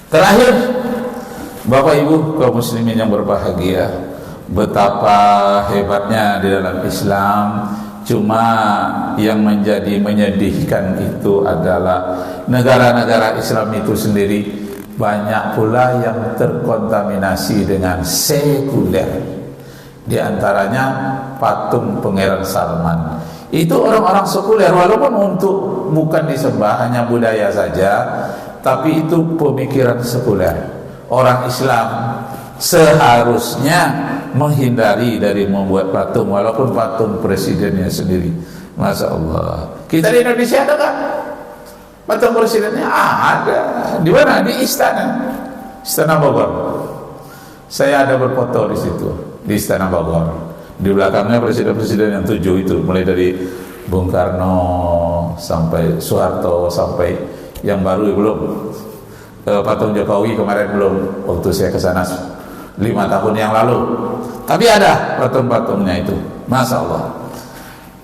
Terakhir, Bapak Ibu kaum muslimin yang berbahagia, betapa hebatnya di dalam Islam. Cuma yang menjadi menyedihkan itu adalah negara-negara Islam itu sendiri banyak pula yang terkontaminasi dengan sekuler. Di antaranya patung Pangeran Salman. Itu orang-orang sekuler, walaupun untuk bukan disembah, hanya budaya saja, tapi itu pemikiran sekuler. Orang Islam seharusnya menghindari dari membuat patung, walaupun patung presidennya sendiri. Masya Allah. Kita di Indonesia ada kan patung presidennya? Ada. Di mana? Di Istana Bogor. Saya ada berfoto di situ, di Istana Bogor. Di belakangnya presiden-presiden yang 7 itu, mulai dari Bung Karno sampai Soeharto sampai yang baru belum. Patung Jokowi kemarin belum, waktu saya ke sana 5 tahun yang lalu. Tapi ada patung-patungnya itu, Masya Allah.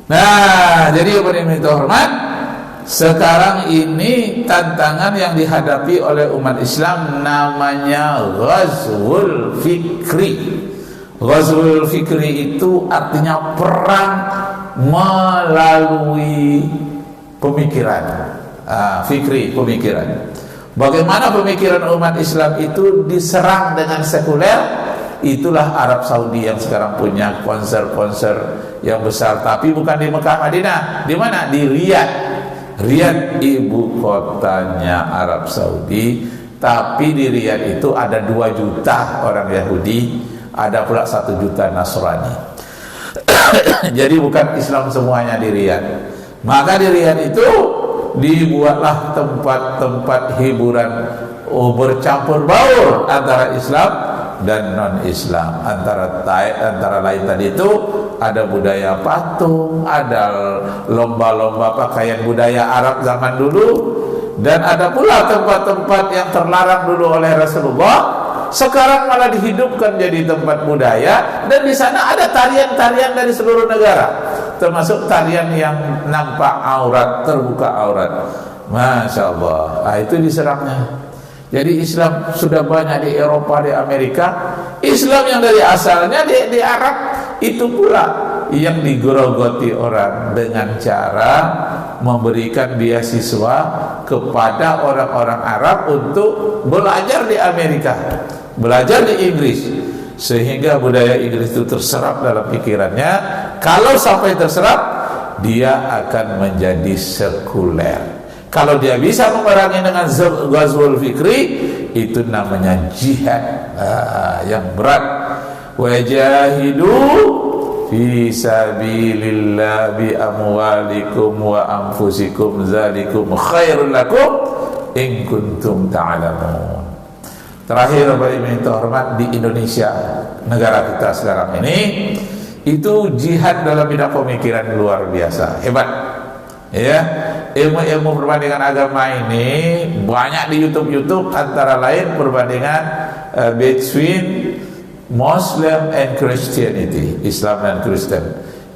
Nah, jadi yang hormat, sekarang ini tantangan yang dihadapi oleh umat Islam namanya Ghazwul Fikri. Ghazwul Fikri itu artinya perang melalui pemikiran. Fikri, pemikiran. Bagaimana pemikiran umat Islam itu diserang dengan sekuler? Itulah Arab Saudi yang sekarang punya konser-konser yang besar, tapi bukan di Mekah Madinah. Di mana? Di Riyadh. Riyadh ibu kotanya Arab Saudi, tapi di Riyadh itu ada 2 juta orang Yahudi, ada pula 1 juta Nasrani. Jadi bukan Islam semuanya di Riyadh. Maka di Riyadh itu dibuatlah tempat-tempat hiburan bercampur baur antara Islam dan non-Islam. Antara lain tadi itu ada budaya patung, ada lomba-lomba pakaian budaya Arab zaman dulu, dan ada pula tempat-tempat yang terlarang dulu oleh Rasulullah sekarang malah dihidupkan jadi tempat budaya. Dan di sana ada tarian-tarian dari seluruh negara, termasuk tarian yang nampak aurat, terbuka aurat. Masya Allah. Itu diserangnya. Jadi Islam sudah banyak di Eropa, di Amerika. Islam yang dari asalnya di Arab itu pula yang digerogoti orang dengan cara memberikan beasiswa kepada orang-orang Arab untuk belajar di Amerika, belajar di Inggris, sehingga budaya Inggris itu terserap dalam pikirannya. Kalau sampai terserap, dia akan menjadi sekuler. Kalau dia bisa memerangi dengan Ghazwul Fikri, itu namanya jihad yang berat. Wajahidu fi sabilillah bi amwalikum wa anfusikum zalikum khairul lakum in kuntum ta'lamun. Terakhir Bapak Ibu yang terhormat, di Indonesia, negara kita sekarang ini, itu jihad dalam bidang pemikiran luar biasa, hebat. Ya, ilmu-ilmu perbandingan agama ini banyak di YouTube, antara lain perbandingan between Muslim and Christianity, Islam dan Kristen,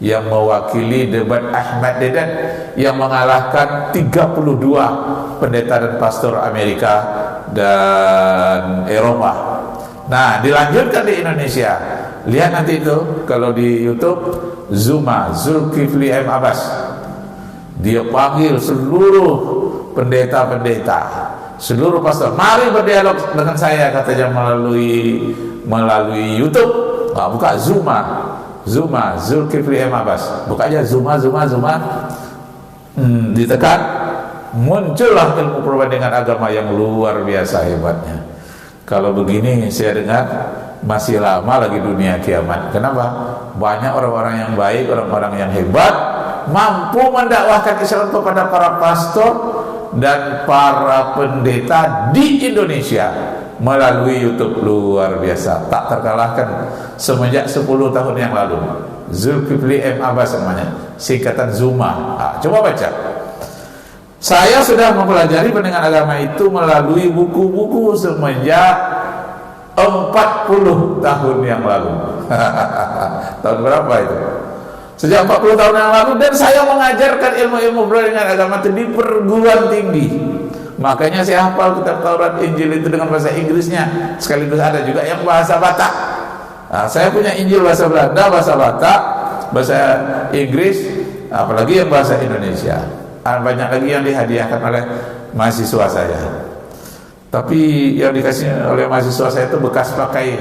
yang mewakili debat Ahmad Dedan yang mengalahkan 32 pendeta dan pastor Amerika dan Eropa. Nah, dilanjutkan di Indonesia. Lihat nanti itu kalau di YouTube, Zulkifli M. Abbas. Dia panggil seluruh pendeta-pendeta, seluruh pastor, mari berdialog dengan saya, katanya melalui YouTube. Buka Zuma, Zulkifli M. Abbas. Buka aja Zuma. Ditekan, muncullah ilmu perbandingan agama yang luar biasa hebatnya. Kalau begini saya dengar masih lama lagi dunia kiamat. Kenapa? Banyak orang-orang yang baik, orang-orang yang hebat, mampu mendakwahkan Islam kepada para pastor dan para pendeta di Indonesia melalui YouTube. Luar biasa, tak terkalahkan semenjak 10 tahun yang lalu. Zulkifli M. Abbas namanya, singkatan Zuma. Coba baca. Saya sudah mempelajari pendidikan agama itu melalui buku-buku semenjak 40 tahun yang lalu. Tahun berapa itu? Sejak 40 tahun yang lalu. Dan saya mengajarkan ilmu-ilmu perbandingan agama itu di perguruan tinggi. Makanya saya hafal kitab Taurat, Injil itu dengan bahasa Inggrisnya, sekaligus ada juga yang bahasa Batak. Nah, saya punya Injil bahasa Belanda, bahasa Batak, bahasa Inggris, apalagi yang bahasa Indonesia. Banyak lagi yang dihadiahkan oleh mahasiswa saya. Tapi yang dikasih oleh mahasiswa saya itu bekas pakai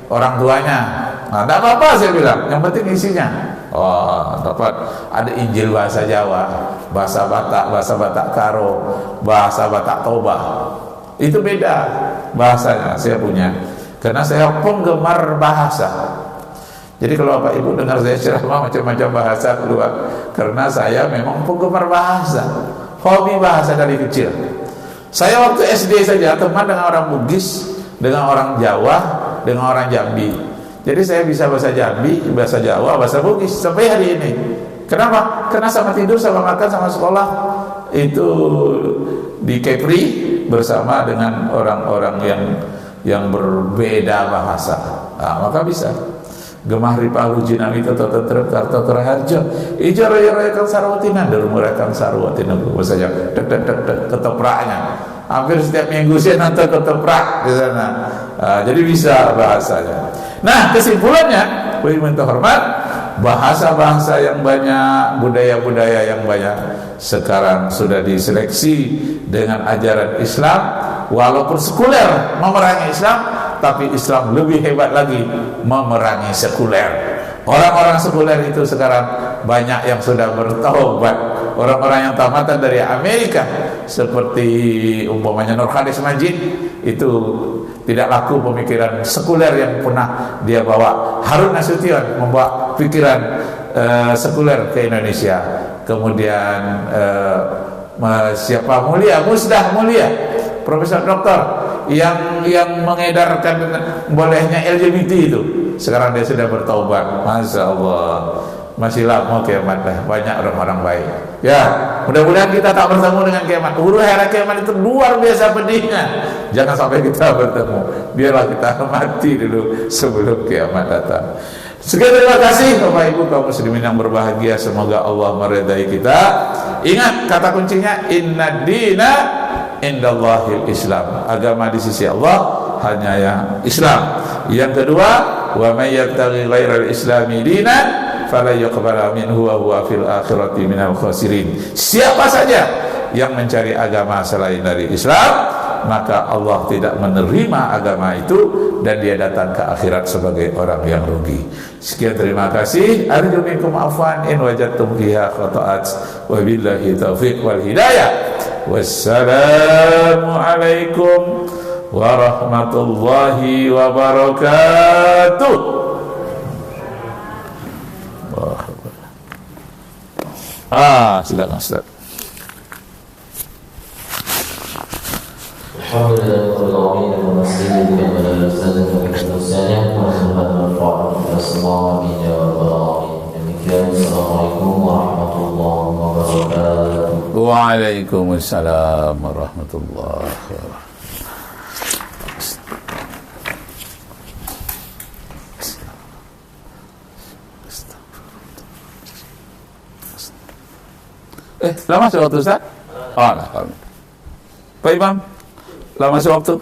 orang tuanya. Nah, tidak apa-apa saya bilang, yang penting isinya. Oh, dapat ada Injil bahasa Jawa, bahasa Batak Karo, bahasa Batak Toba. Itu beda bahasanya saya punya. Karena saya penggemar bahasa. Jadi kalau Bapak Ibu dengar saya ceramah macam-macam bahasa keluar, karena saya memang penggemar bahasa, hobi bahasa dari kecil. Saya waktu SD saja teman dengan orang Bugis, dengan orang Jawa, dengan orang Jambi. Jadi saya bisa bahasa Jambi, bahasa Jawa, bahasa Bugis sampai hari ini. Kenapa? Karena sama tidur, sama makan, sama sekolah itu di Kepri bersama dengan orang-orang yang berbeda bahasa. Nah, maka bisa. Gemah ripahu jinami toto tentrem karto teraharjo ijo royo kang sarwatina derumura kang sarwatina bahasa Jawa ketopraknya. Hampir setiap minggu saya nonton ketoprak di sana. Jadi bisa bahasanya. Nah, kesimpulannya, Bapak terhormat, bahasa-bahasa yang banyak, budaya-budaya yang banyak sekarang sudah diseleksi dengan ajaran Islam. Walaupun sekuler memerangi Islam, tapi Islam lebih hebat lagi memerangi sekuler. Orang-orang sekuler itu sekarang banyak yang sudah bertaubat. Orang-orang yang tamatan dari Amerika seperti umpamanya Nurkhalis Majid itu tidak laku pemikiran sekuler yang pernah dia bawa. Harun Nasution membawa pikiran sekuler ke Indonesia. Kemudian siapa mulia, Musdah Mulia, Profesor Doktor yang mengedarkan bolehnya LGBT itu, sekarang dia sudah bertaubat. Masya Allah, masih lama kiamat lah, banyak orang-orang baik. Ya, mudah-mudahan kita tak bertemu dengan kiamat. Huru hara kiamat itu luar biasa pedihnya. Jangan sampai kita bertemu. Biarlah kita mati dulu sebelum kiamat datang. Sekian, terima kasih Bapak Ibu kaum muslimin yang berbahagia. Semoga Allah meridai kita. Ingat kata kuncinya, inna dina indallahil Islam. Agama di sisi Allah hanya yang Islam. Yang kedua, wa may yabtaghi ghairal islami dinan fala yuqbala minhu wa huwa fil akhirati minal khasirin. Siapa saja yang mencari agama selain dari Islam, maka Allah tidak menerima agama itu dan dia datang ke akhirat sebagai orang yang rugi. Sekian, terima kasih. Arju minkum afwan in wajadtum fiha khata'at wa billahi taufiq wal hidayah. Wassalamu alaikum warahmatullahi wabarakatuh. Silakan Ustaz. Waalaikumsalam warahmatullahi wabarakatuh. Lama masih waktu Ustaz? Pak Imam, lama masih waktu?